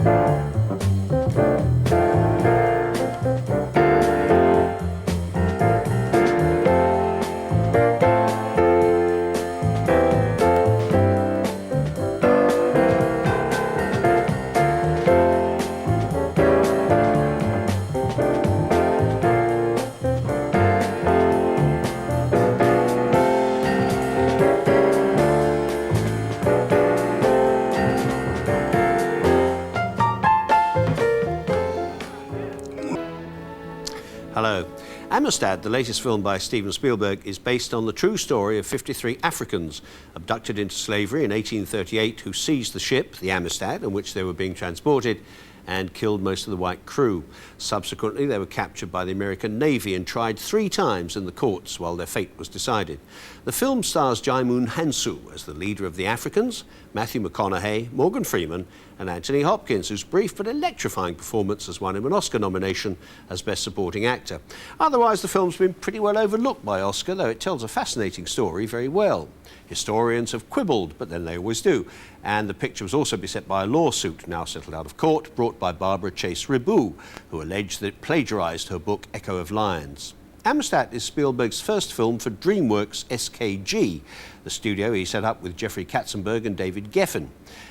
Hello. Amistad, the latest film by Steven Spielberg, is based on the true story of 53 Africans abducted into slavery in 1838 who seized the ship, the Amistad, in which they were being transported, and killed most of the white crew. Subsequently, they were captured by the American Navy and tried 3 times in the courts while their fate was decided. The film stars Jaimoun Hansu as the leader of the Africans, Matthew McConaughey, Morgan Freeman, and Anthony Hopkins, whose brief but electrifying performance has won him an Oscar nomination as Best Supporting Actor. Otherwise, the film's been pretty well overlooked by Oscar, though it tells a fascinating story very well. Historians have quibbled, but then they always do. And the picture was also beset by a lawsuit, now settled out of court, brought by Barbara Chase Ribou, who alleged that it plagiarized her book Echo of Lions. Amistad is Spielberg's first film for DreamWorks SKG, the studio he set up with Jeffrey Katzenberg and David Geffen.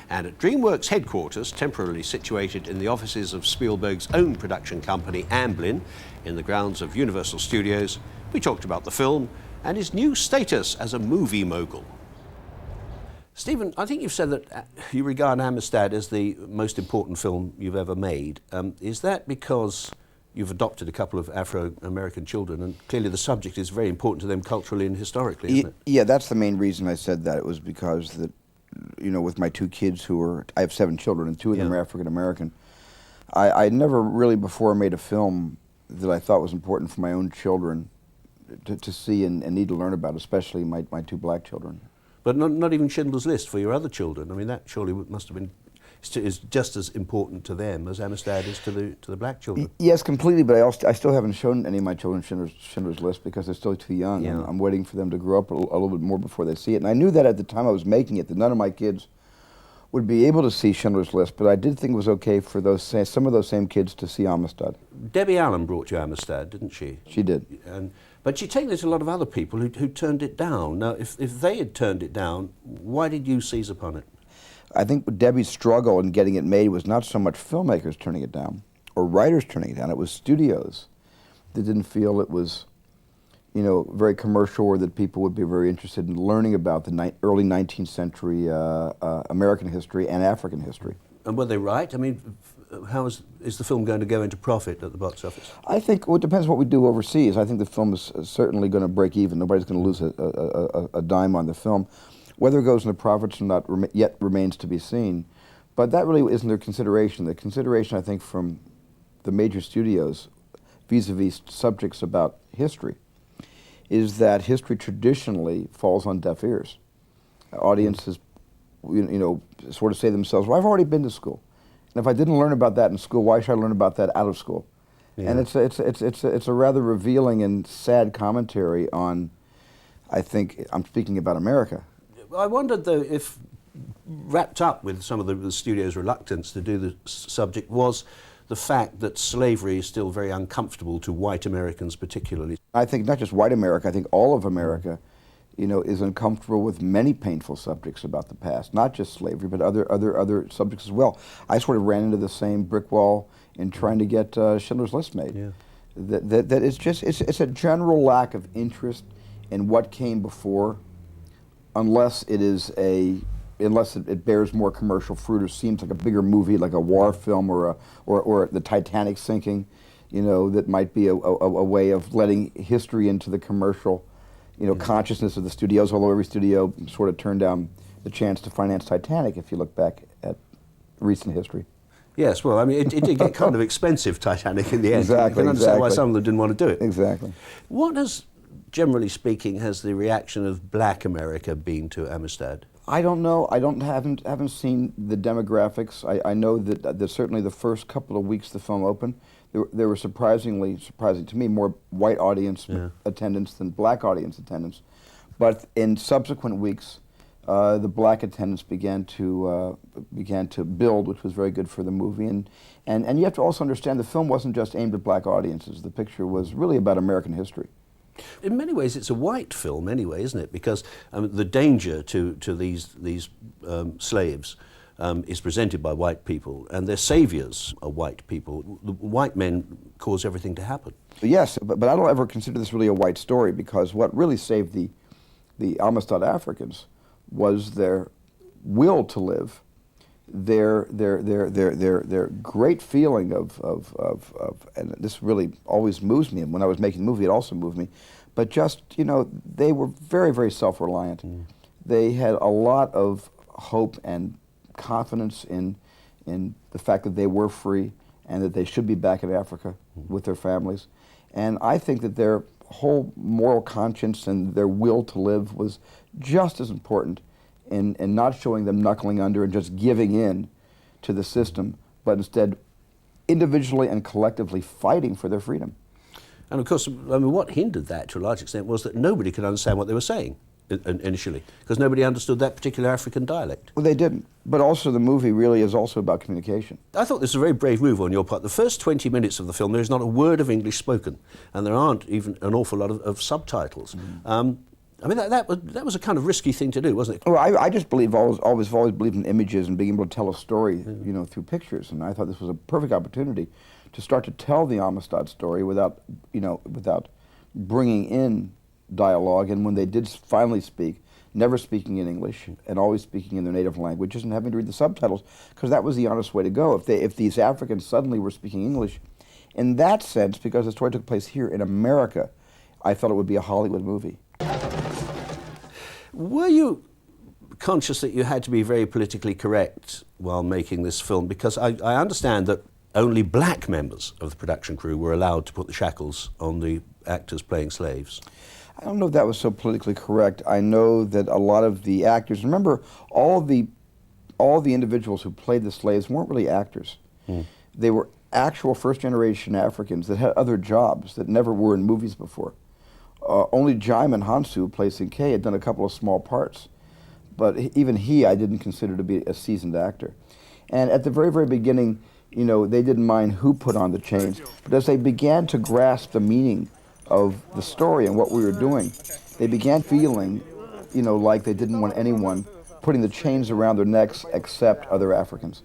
And at DreamWorks headquarters, temporarily situated in the offices of Spielberg's own production company, Amblin, in the grounds of Universal Studios, we talked about the film and his new status as a movie mogul. Stephen, I think you've said that you regard Amistad as the most important film you've ever made. Is that because you've adopted a couple of Afro-American children, and clearly the subject is very important to them culturally and historically, isn't it? Yeah, that's the main reason I said that. It was because that, you know, with my 2 kids I have 7 children, and 2 of them are African-American. I never really before made a film that I thought was important for my own children to see and need to learn about, especially my 2 black children. But not even Schindler's List for your other children. I mean, that surely must have been is just as important to them as Amistad is to the black children. Yes, completely. But I still haven't shown any of my children Schindler's List because they're still too young. Yeah. I'm waiting for them to grow up a little bit more before they see it. And I knew that at the time I was making it, that none of my kids would be able to see Schindler's List. But I did think it was okay for some of those same kids to see Amistad. Debbie Allen brought you Amistad, didn't she? She did. But she'd taken it to a lot of other people who turned it down. Now, if they had turned it down, why did you seize upon it? I think Debbie's struggle in getting it made was not so much filmmakers turning it down or writers turning it down. It was studios that didn't feel it was, you know, very commercial, or that people would be very interested in learning about the early 19th century American history and African history. And were they right? I mean, how is the film going to go into profit at the box office? I think it depends what we do overseas. I think the film is certainly going to break even. Nobody's going to lose a dime on the film. Whether it goes into profits or not yet remains to be seen. But that really isn't their consideration. The consideration, I think, from the major studios vis-a-vis subjects about history is that history traditionally falls on deaf ears. Audiences, you know, sort of say to themselves, well, I've already been to school. And if I didn't learn about that in school, why should I learn about that out of school? Yeah. And it's a rather revealing and sad commentary on, I think, I'm speaking about America. I wondered, though, if wrapped up with some of the studio's reluctance to do the subject was the fact that slavery is still very uncomfortable to white Americans particularly. I think not just white America, I think all of America, you know, is uncomfortable with many painful subjects about the past, not just slavery, but other subjects as well. I sort of ran into the same brick wall in trying to get Schindler's List made. Yeah. That it's a general lack of interest in what came before, unless it bears more commercial fruit or seems like a bigger movie, like a war film or the Titanic sinking, you know, that might be a way of letting history into the commercial, you know, consciousness of the studios, although every studio sort of turned down the chance to finance Titanic if you look back at recent history. Yes, well, I mean, it did get kind of expensive, Titanic, in the end. Exactly, you can understand why some of them didn't want to do it. Exactly. What has, generally speaking, has the reaction of black America been to Amistad? I don't know. Haven't seen the demographics. I know that certainly the first couple of weeks the film opened, there were surprising to me, more white audience attendance than black audience attendance. But in subsequent weeks, the black attendance began to build, which was very good for the movie. And you have to also understand the film wasn't just aimed at black audiences. The picture was really about American history. In many ways, it's a white film anyway, isn't it? Because the danger to these slaves is presented by white people, and their saviors are white people. The white men cause everything to happen. Yes, but I don't ever consider this really a white story, because what really saved the Amistad Africans was their will to live, their great feeling of and this really always moves me, and when I was making the movie it also moved me, but just, you know, they were very, very self-reliant. They had a lot of hope and confidence in the fact that they were free and that they should be back in Africa with their families. And I think that their whole moral conscience and their will to live was just as important in not showing them knuckling under and just giving in to the system, but instead individually and collectively fighting for their freedom. And of course, I mean, what hindered that to a large extent was that nobody could understand what they were saying initially, because nobody understood that particular African dialect. Well, they didn't. But also the movie really is also about communication. I thought this was a very brave move on your part. The first 20 minutes of the film, there is not a word of English spoken, and there aren't even an awful lot of subtitles. I mean, that was a kind of risky thing to do, wasn't it? Well, I just believe, always believed in images and being able to tell a story, you know, through pictures. And I thought this was a perfect opportunity to start to tell the Amistad story without bringing in dialogue. And when they did finally speak, never speaking in English and always speaking in their native languages and having to read the subtitles, because that was the honest way to go. If these Africans suddenly were speaking English, in that sense, because the story took place here in America, I thought it would be a Hollywood movie. Were you conscious that you had to be very politically correct while making this film? Because I understand that only black members of the production crew were allowed to put the shackles on the actors playing slaves. I don't know if that was so politically correct. I know that a lot of the actors, remember, all the individuals who played the slaves weren't really actors. They were actual first-generation Africans that had other jobs that never were in movies before. Only Jaimin Hansu, who plays Sinkei, had done a couple of small parts. But even he, I didn't consider to be a seasoned actor. And at the very, very beginning, you know, they didn't mind who put on the chains. But as they began to grasp the meaning of the story and what we were doing, they began feeling, you know, like they didn't want anyone putting the chains around their necks except other Africans.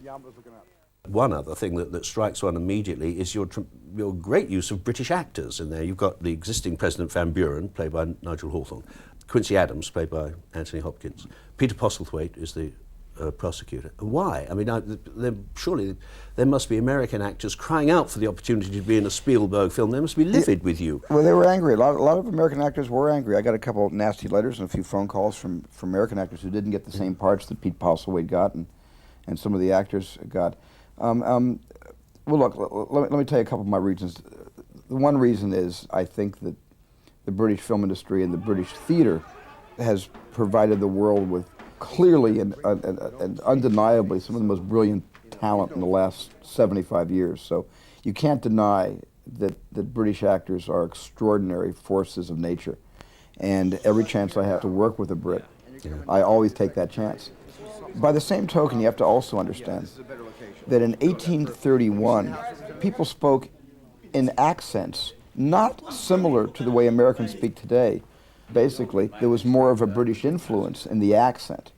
One other thing that strikes one immediately is your great use of British actors in there. You've got the existing President Van Buren, played by Nigel Hawthorne, Quincy Adams, played by Anthony Hopkins. Peter Postlethwaite is the prosecutor. Why? I mean, surely there must be American actors crying out for the opportunity to be in a Spielberg film. They must be livid with you. Well, they were angry. A lot of American actors were angry. I got a couple of nasty letters and a few phone calls from American actors who didn't get the same parts that Pete Postlethwaite got and some of the actors got. Well, look, let me tell you a couple of my reasons. The one reason is I think that the British film industry and the British theater has provided the world with clearly and undeniably some of the most brilliant talent in the last 75 years. So you can't deny that British actors are extraordinary forces of nature. And every chance I have to work with a Brit, I always take that chance. By the same token, you have to also understand that in 1831, people spoke in accents not similar to the way Americans speak today. Basically, there was more of a British influence in the accent.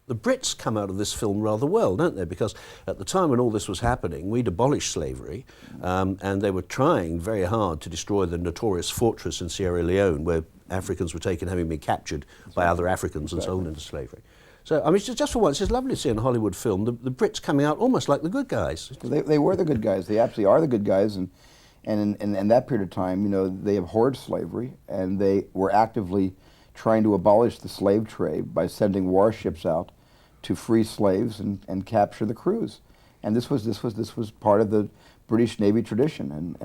The Brits come out of this film rather well, don't they? Because at the time when all this was happening, we'd abolished slavery, and they were trying very hard to destroy the notorious fortress in Sierra Leone, where Africans were taken, having been captured by other Africans and sold into slavery. So, I mean, just for once, it's lovely to see in a Hollywood film the Brits coming out almost like the good guys. They were the good guys. They absolutely are the good guys, and in that period of time, you know, they abhorred slavery, and they were actively trying to abolish the slave trade by sending warships out to free slaves and capture the crews. And this was part of the British Navy tradition,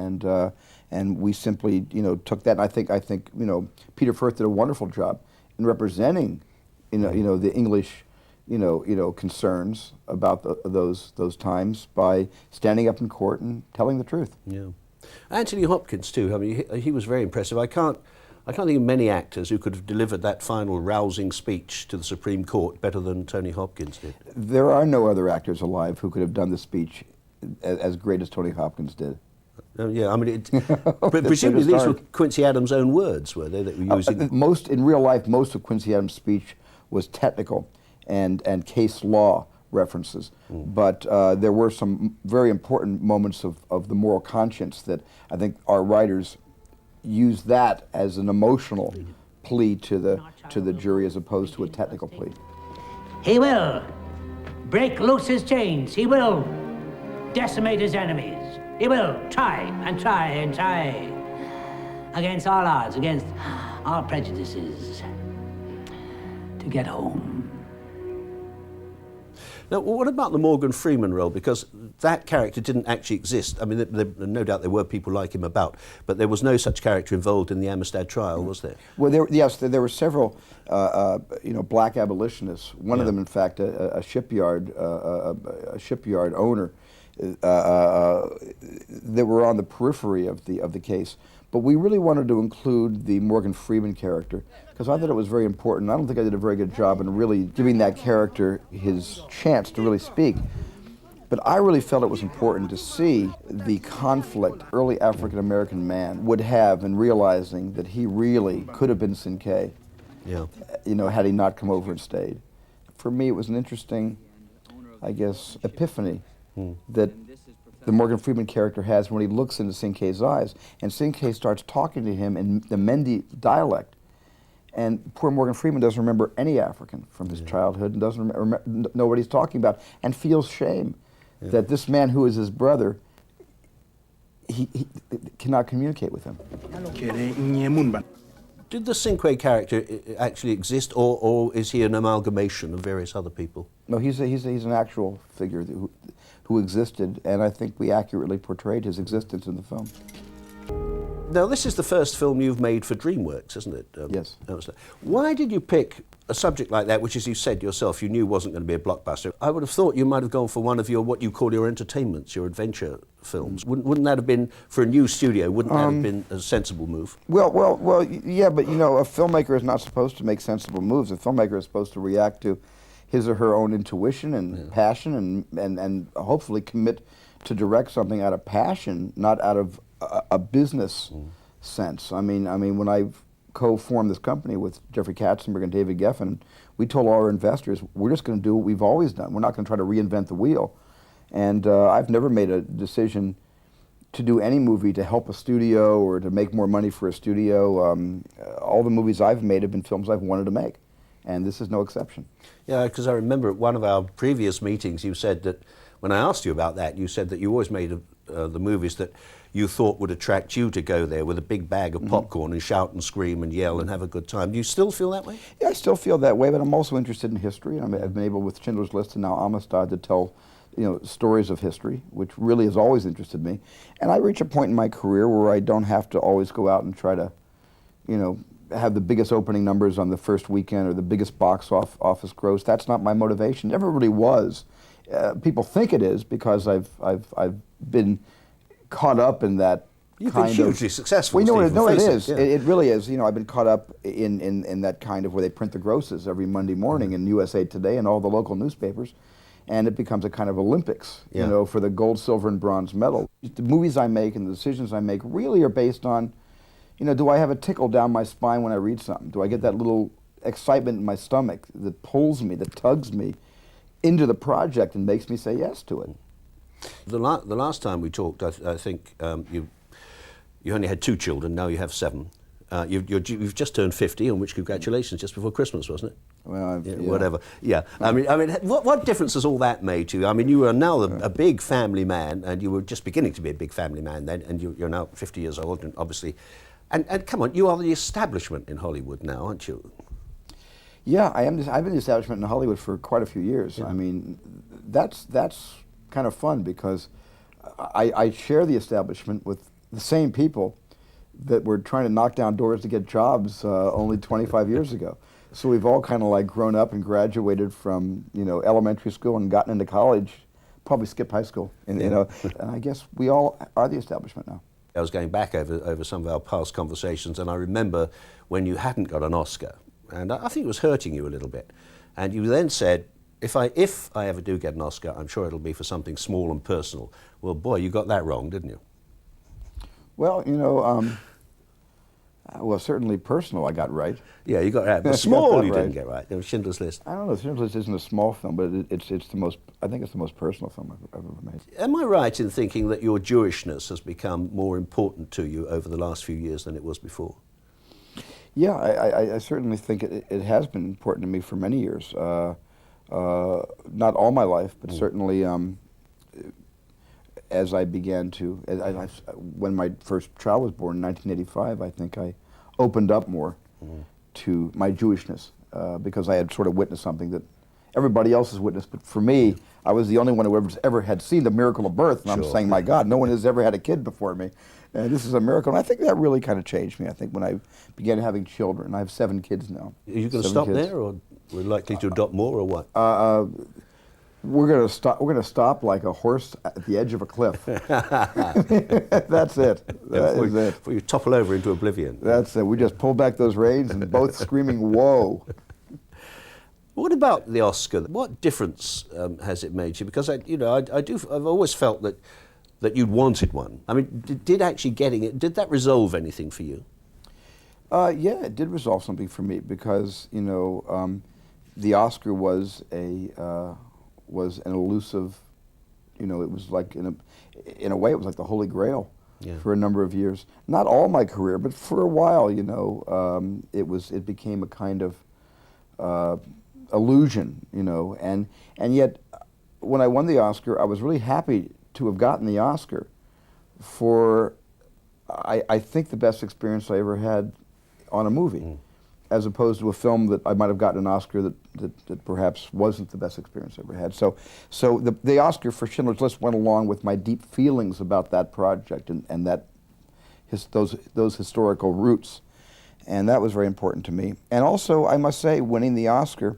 and we simply, you know, took that. And I think you know, Peter Firth did a wonderful job in representing, you know the English, you know concerns about those times by standing up in court and telling the truth. Yeah, Anthony Hopkins too. I mean, he was very impressive. I I can't think of many actors who could have delivered that final rousing speech to the Supreme Court better than Tony Hopkins did. There are no other actors alive who could have done the speech as great as Tony Hopkins did. Yeah, I mean, presumably these were Quincy Adams' own words, were they, that were using? In real life, most of Quincy Adams' speech was technical and case law references. But there were some very important moments of the moral conscience that I think our writers used that as an emotional plea to the jury as opposed to a technical plea. He will break loose his chains. He will decimate his enemies. He will try and try and try against all odds, against all prejudices, to get home. Now, what about the Morgan Freeman role? Because that character didn't actually exist. I mean, no doubt there were people like him about, but there was no such character involved in the Amistad trial, was there? Well, there were several, black abolitionists. One of them, in fact, a shipyard owner, that were on the periphery of the case. But we really wanted to include the Morgan Freeman character because I thought it was very important. I don't think I did a very good job in really giving that character his chance to really speak. But I really felt it was important to see the conflict early African-American man would have in realizing that he really could have been Sinkay, had he not come over and stayed. For me, it was an interesting, I guess, epiphany that the Morgan Freeman character has when he looks into Sinkay's eyes, and Sinkay starts talking to him in the Mendi dialect. And poor Morgan Freeman doesn't remember any African from his childhood and doesn't know what he's talking about and feels shame that this man who is his brother, he cannot communicate with him. Did the Sinkay character actually exist, or is he an amalgamation of various other people? No, he's an actual figure who existed, and I think we accurately portrayed his existence in the film. Now, this is the first film you've made for DreamWorks, isn't it? Yes. Why did you pick a subject like that, which, as you said yourself, you knew wasn't going to be a blockbuster? I would have thought you might have gone for one of what you call your entertainments, your adventure films. Wouldn't that have been, for a new studio, wouldn't that have been a sensible move? Well, yeah, but a filmmaker is not supposed to make sensible moves. A filmmaker is supposed to react to his or her own intuition and passion and hopefully commit to direct something out of passion, not out of a business sense. I mean, when I co-formed this company with Jeffrey Katzenberg and David Geffen, we told all our investors, we're just going to do what we've always done. We're not going to try to reinvent the wheel. And I've never made a decision to do any movie to help a studio or to make more money for a studio. All the movies I've made have been films I've wanted to make, and this is no exception. Yeah, because I remember at one of our previous meetings you said that, when I asked you about that, you said that you always made the movies that you thought would attract you to go there with a big bag of popcorn and shout and scream and yell and have a good time. Do you still feel that way? Yeah, I still feel that way, but I'm also interested in history. I've been able, with Schindler's List and now Amistad, to tell stories of history, which really has always interested me. And I reach a point in my career where I don't have to always go out and try to, have the biggest opening numbers on the first weekend or the biggest box office gross. That's not my motivation. It never really was. People think it is because I've been caught up in that. You've been hugely successful. Well, it is. Yeah. It really is. I've been caught up in that kind of where they print the grosses every Monday morning in USA Today and all the local newspapers, and it becomes a kind of Olympics, for the gold, silver, and bronze medal. The movies I make and the decisions I make really are based on, do I have a tickle down my spine when I read something? Do I get that little excitement in my stomach that pulls me, that tugs me into the project and makes me say yes to it? The last time we talked, I think you only had 2 children. Now you have 7. You've just turned 50, on which congratulations, just before Christmas, wasn't it? Well, whatever. Yeah. I mean, what difference has all that made to you? I mean, you are now a big family man, and you were just beginning to be a big family man then, and you're now 50 years old, and obviously, and come on, you are the establishment in Hollywood now, aren't you? Yeah, I am. I've been the establishment in Hollywood for quite a few years. Yeah. I mean, that's kind of fun because I share the establishment with the same people that were trying to knock down doors to get jobs only 25 years ago. So we've all kind of like grown up and graduated from elementary school and gotten into college, probably skipped high school, and and I guess we all are the establishment now. I was going back over some of our past conversations, and I remember when you hadn't got an Oscar, and I think it was hurting you a little bit. And you then said, if I ever do get an Oscar, I'm sure it'll be for something small and personal. Well, boy, you got that wrong, didn't you? Well, you know, well, certainly personal I got right. Yeah, you got that. But small you right. didn't get right. It was Schindler's List. I don't know, Schindler's List isn't a small film, but it's the most, I think it's the most personal film I've ever made. Am I right in thinking that your Jewishness has become more important to you over the last few years than it was before? Yeah, I certainly think it has been important to me for many years. Not all my life, but certainly as I began to, when my first child was born in 1985, I think I opened up more to my Jewishness because I had sort of witnessed something that everybody else has witnessed, but for me, I was the only one who ever had seen the miracle of birth, and I'm saying, my God, no one has ever had a kid before me. This is a miracle, and I think that really kind of changed me. I think when I began having children, I have 7 kids now. Are you going to stop there, or we're likely to adopt more, or what? We're going to stop. We're going to stop like a horse at the edge of a cliff. That's it. That is it. Before you topple over into oblivion. That's it. We just pull back those reins and both screaming, "Whoa!" What about the Oscar? What difference has it made to you? Because I've always felt that you wanted one. I mean, did actually getting it, did that resolve anything for you? Yeah, it did resolve something for me because the Oscar was an elusive, it was like in a way it was like the Holy Grail for a number of years. Not all my career, but for a while, it became a kind of illusion, and yet when I won the Oscar, I was really happy to have gotten the Oscar for, I think, the best experience I ever had on a movie, as opposed to a film that I might have gotten an Oscar that perhaps wasn't the best experience I ever had. So the Oscar for Schindler's List went along with my deep feelings about that project and those historical roots, and that was very important to me. And also, I must say, winning the Oscar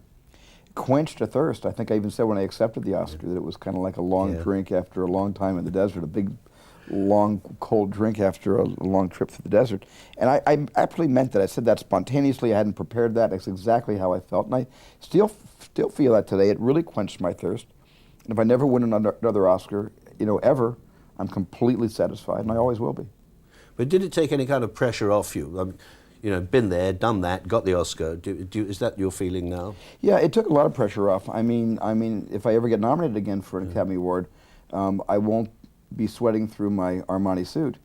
quenched a thirst. I think I even said when I accepted the Oscar that it was kind of like a long drink after a long time in the desert, a big, long, cold drink after a long trip through the desert. And I actually meant that. I said that spontaneously. I hadn't prepared that. That's exactly how I felt. And I still feel that today. It really quenched my thirst. And if I never win another Oscar, ever, I'm completely satisfied, and I always will be. But did it take any kind of pressure off you? Been there, done that, got the Oscar. Is that your feeling now? Yeah, it took a lot of pressure off. I mean, if I ever get nominated again for an Academy Award, I won't be sweating through my Armani suit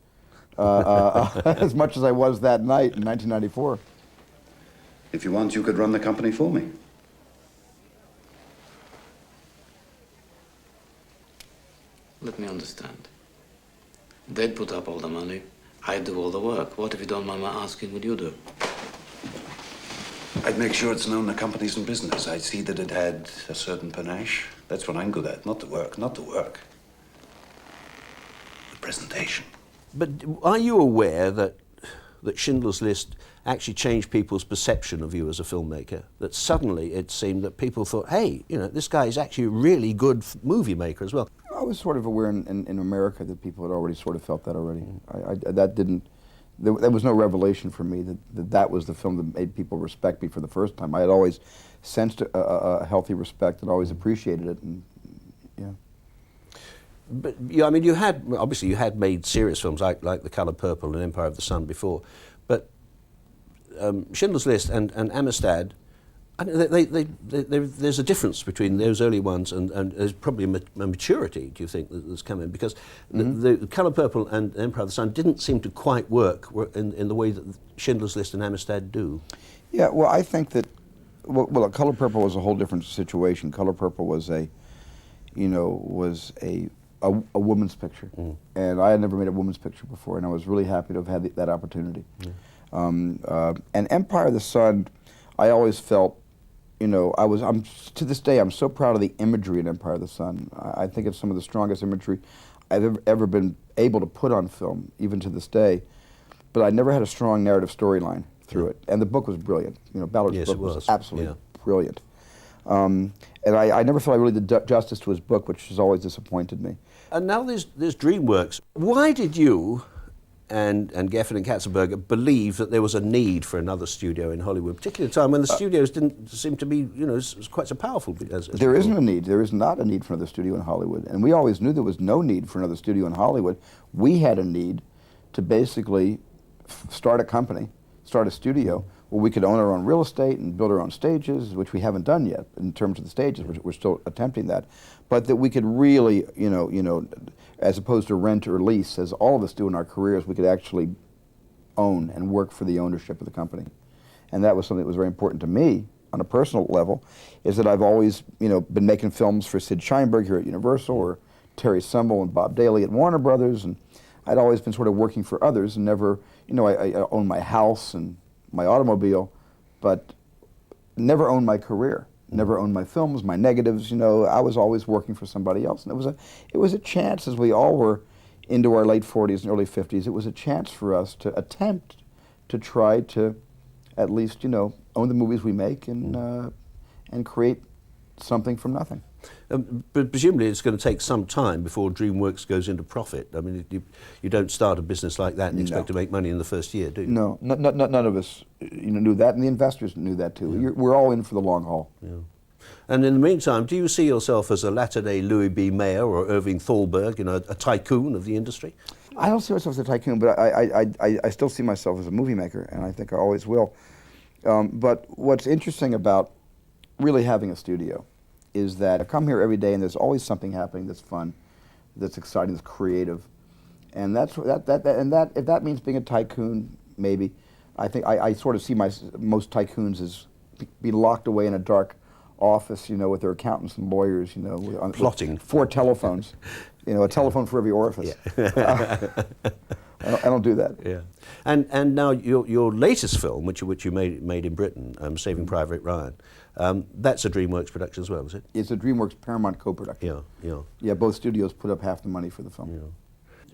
as much as I was that night in 1994. If you want, you could run the company for me. Let me understand. They'd put up all the money. I'd do all the work. What, if you don't mind my asking, would you do? I'd make sure it's known the company's in business. I'd see that it had a certain panache. That's what I'm good at. Not the work, not the work. The presentation. But are you aware that Schindler's List actually changed people's perception of you as a filmmaker? That suddenly it seemed that people thought, hey, this guy is actually a really good movie maker as well. I was sort of aware in America that people had already sort of felt that already. There was no revelation for me that was the film that made people respect me for the first time. I had always sensed a healthy respect and always appreciated it, and yeah. But you had made serious films like The Color Purple and Empire of the Sun before, but Schindler's List and Amistad, there's a difference between those early ones and there's probably a maturity, do you think, that's coming? Because the Color Purple and Empire of the Sun didn't seem to quite work in the way that Schindler's List and Amistad do. Yeah, well, I think that, well, Color Purple was a whole different situation. Color Purple was a woman's picture, and I had never made a woman's picture before, and I was really happy to have had that opportunity. And Empire of the Sun, I always felt, to this day, I'm so proud of the imagery in Empire of the Sun. I think it's some of the strongest imagery I've ever been able to put on film, even to this day. But I never had a strong narrative storyline through it, and the book was brilliant. Ballard's book was absolutely brilliant. And I never felt I really did justice to his book, which has always disappointed me. And now there's DreamWorks. Why did you and Geffen and Katzenberg believed that there was a need for another studio in Hollywood, particularly at a time when the studios didn't seem to be, you know, quite so powerful. As there isn't a need. There is not a need for another studio in Hollywood. And we always knew there was no need for another studio in Hollywood. We had a need to basically start a company, start a studio, where we could own our own real estate and build our own stages, which we haven't done yet in terms of the stages. We're still attempting that. But that we could really, you know, as opposed to rent or lease, as all of us do in our careers, we could actually own and work for the ownership of the company. And that was something that was very important to me on a personal level, is that I've always, you know, been making films for Sid Sheinberg here at Universal, or Terry Semel and Bob Daly at Warner Brothers, and I'd always been sort of working for others and never, you know, I owned my house and my automobile, but never owned my career, never owned my films, my negatives. You know, I was always working for somebody else, and it was a chance, as we all were into our late 40s and early 50s. It was a chance for us to attempt to try to, at least, you know, own the movies we make and create something from nothing. But presumably it's going to take some time before DreamWorks goes into profit. I mean, you don't start a business like that and expect to make money in the first year, do you? No, none of us, you know, knew that, and the investors knew that too. Yeah. We're all in for the long haul. Yeah. And in the meantime, do you see yourself as a latter-day Louis B. Mayer or Irving Thalberg, you know, a tycoon of the industry? I don't see myself as a tycoon, but I still see myself as a movie maker, and I think I always will. But what's interesting about really having a studio is that I come here every day and there's always something happening that's fun, that's exciting, that's creative, and if that means being a tycoon, maybe. I think I sort of see most tycoons as be locked away in a dark office, you know, with their accountants and lawyers, you know, plotting, with 4 telephones, you know, a telephone for every orifice. Yeah. I don't do that. Yeah, and now your latest film, which you made in Britain, Saving Private Ryan, that's a DreamWorks production as well, is it? It's a DreamWorks Paramount co-production. Yeah, yeah. Yeah, both studios put up half the money for the film. Yeah.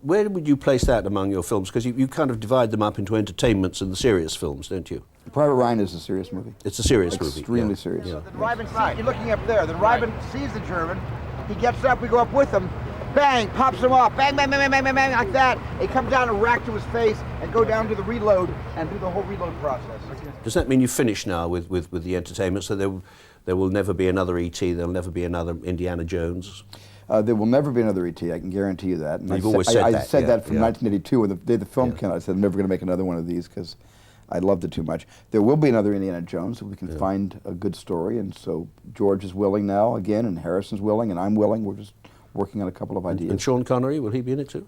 Where would you place that among your films? Because you kind of divide them up into entertainments and the serious films, don't you? Private Ryan is a serious movie. It's a serious movie. Extremely serious. Yeah. Then Reiben, you're looking up there. Then Reiben sees the German. He gets up. We go up with him. Bang! Pops him off. Bang! Bang! Bang! Bang! Bang! Bang! Bang! Like that. They come down and rack to his face and go down to the reload and do the whole reload process. Does that mean you've finished now with the entertainment? So there will never be another E.T. There'll never be another Indiana Jones. There will never be another E.T., I can guarantee you that. And You've always said that. I said that from yeah. 1982, when the day the film came out. I said, I'm never going to make another one of these because I loved it too much. There will be another Indiana Jones if we can find a good story, and so George is willing now again, and Harrison's willing, and I'm willing. We're just working on a couple of ideas. And Sean Connery, will he be in it too?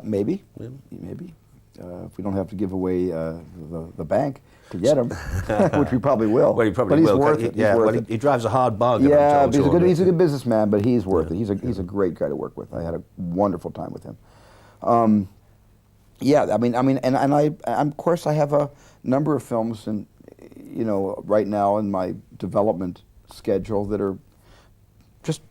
Maybe. Yeah. Maybe. If we don't have to give away the bank to get him, which we probably will. Well, he probably but he's will. worth it. Yeah, he's worth well, it. he drives a hard bargain. Yeah, I'm told, but he's a Sean. good businessman, but he's worth it. He's a great guy to work with. I had a wonderful time with him. Yeah, I mean, and I of course I have a number of films, and you know, right now in my development schedule that are just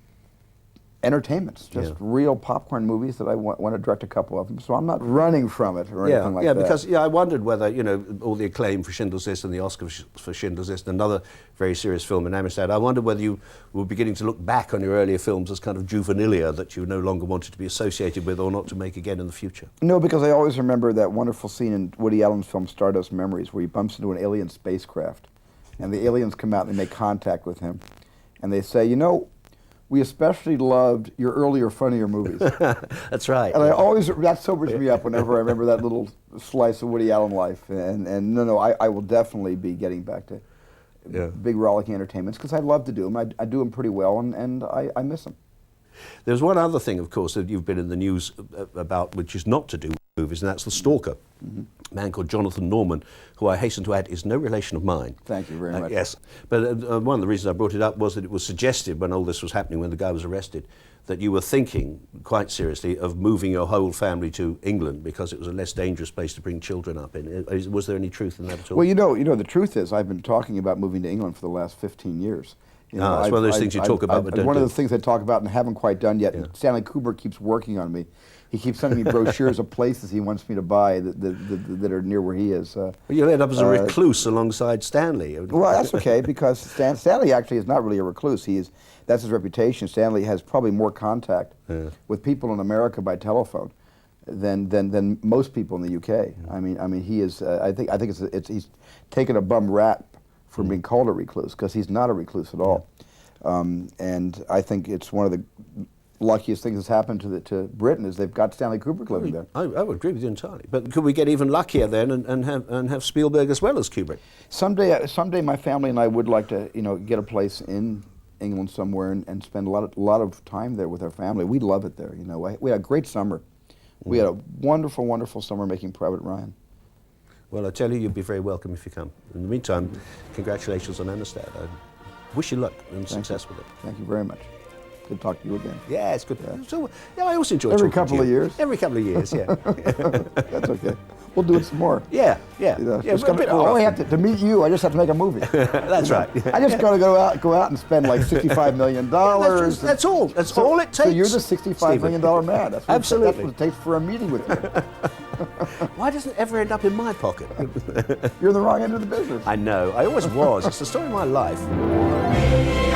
entertainments, just real popcorn movies that I want to direct a couple of them. So I'm not running from it or anything like that. Yeah, because I wondered whether, you know, all the acclaim for Schindler's List and the Oscar for Schindler's List, another very serious film in Amistad, I wondered whether you were beginning to look back on your earlier films as kind of juvenilia that you no longer wanted to be associated with or not to make again in the future. No, because I always remember that wonderful scene in Woody Allen's film Stardust Memories where he bumps into an alien spacecraft and the aliens come out and they make contact with him and they say, you know, we especially loved your earlier, funnier movies. That's right. And I always, that sobers me up whenever I remember that little slice of Woody Allen life. And no, I will definitely be getting back to big rollicking entertainments because I love to do them. I do them pretty well, and I miss them. There's one other thing, of course, that you've been in the news about, which is not to do with movies, and that's The Stalker. A man called Jonathan Norman, who I hasten to add is no relation of mine. Thank you very much. Yes, but one of the reasons I brought it up was that it was suggested when all this was happening, when the guy was arrested, that you were thinking quite seriously of moving your whole family to England because it was a less dangerous place to bring children up in. Was there any truth in that at all? Well, you know, the truth is I've been talking about moving to England for the last 15 years. You know, it's one of those things you talk about but don't one do. of the things I talk about and haven't quite done yet. And Stanley Kubrick keeps working on me. He keeps sending me brochures of places he wants me to buy that are near where he is. Well, you'll end up as a recluse alongside Stanley. Well, that's okay because Stanley actually is not really a recluse. That's his reputation. Stanley has probably more contact with people in America by telephone than most people in the UK. I mean, he is. I think he's taken a bum rap for being called a recluse, because he's not a recluse at all. And I think it's one of the luckiest things that's happened to Britain is they've got Stanley Kubrick living there. I would agree with you entirely. But could we get even luckier then and have Spielberg as well as Kubrick? Someday my family and I would like to, get a place in England somewhere and spend a lot of time there with our family. We love it there. We had a great summer. We had a wonderful, wonderful summer making Private Ryan. Well, I tell you, you'd be very welcome if you come. In the meantime, congratulations on Amistad. I wish you luck and success with it. Thank you very much. Good to talk to you again. Yeah, it's good. Yeah. So, I always enjoy Every talking to you. couple of years. Every couple of years, yeah. That's okay. We'll do it some more. Yeah. To meet you, I just have to make a movie. That's right. I just got to go out and spend like $65 million. That's all. That's all it takes. So you're the $65 million man. That's what Absolutely. That's what it takes for a meeting with you. Why doesn't it ever end up in my pocket? You're the wrong end of the business. I know. I always was. It's the story of my life.